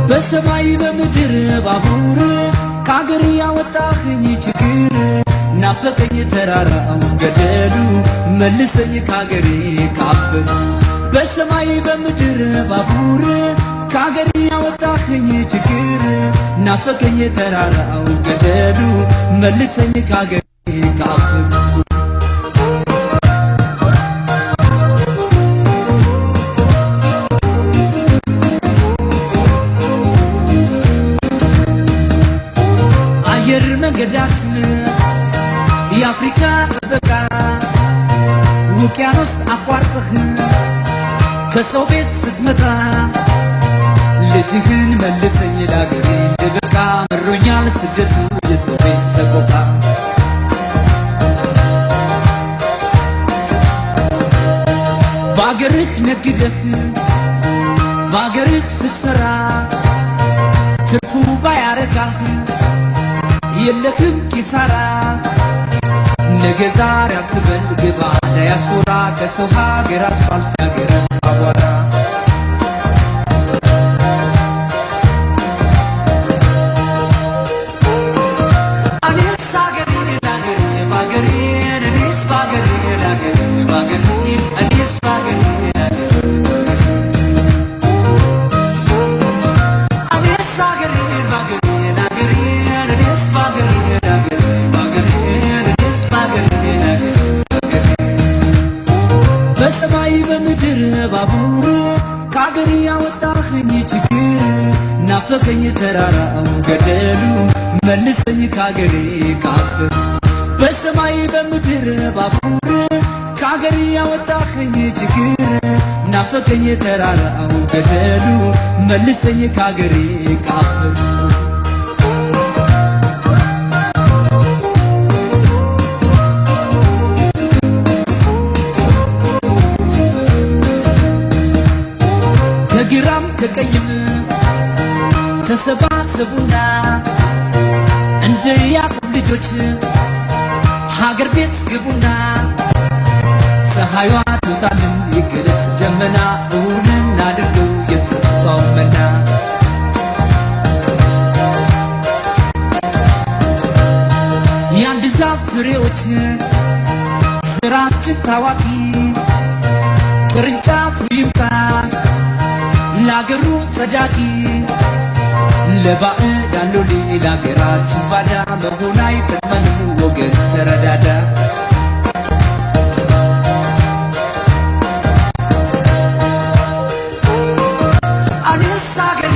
በሰማይ በምድር ባቡር ካገር ያወጣኸኝ ችግር ናፈቀኝ ተራራው ገደሉ መልሰኝ ካገሬ ካፈሉ በሰማይ በምድር ባቡር ካገር ያወጣኸኝ ችግር ናፈቀኝ ተራራው ገደሉ መልሰኝ ካገሬ ካፈሉ አየር መንገዳችን የአፍሪካ ጥበቃ ውቅያኖስ አቋርጠህ ከሰው ቤት ስትመጣ ልጅህን መልሰኝ ላገሬ እንድበቃ መሮኛል ስደቱ የሰው ቤት ሰቆቃ በአገርህ ነግደህ በአገርህ ስትሰራ ትርፉ ባያረካህ የለክም ኪሳራ ነገ ዛሬ አትበል ግባ ዳያስፖራ ከሰው ሀገር አስፋልት ያገር አቧራ እኔስ አገሬ ላገሬ ባገሬ እኔስ ባገሬ ላገሬ ባገሬ እኔስ ባገሬ ባቡር ካገር ያወጣኸኝ ችግር ናፈቀኝ ተራራው ገደሉ መልሰኝ ካገሬ ካፈሉ በሰማይ በምድር ባቡር ካገር ያወጣኸኝ ችግር ናፈቀኝ ተራራው ገደሉ መልሰኝ ካገሬ ካፈሉ ከግራም ከቀኝም ተሰባሰቡና እንደ ያዕቆብ ልጆች ሀገር ቤት ግቡና ፀሐይዋ ትውጣልን ይገለጥ ደመና እውን እናድርገው የተስፋው መና የአንድ ዛፍ ፍሬዎች ስራችን ታዋቂ ቅርንጫፉ ይምጣ ለአገሩ ፈዳቂ ለባዕዳን ሎሌ ለአገራችን ባዳ መሆን አይጠቅመንም ወገን ተረዳዳ እኔስ አገሬ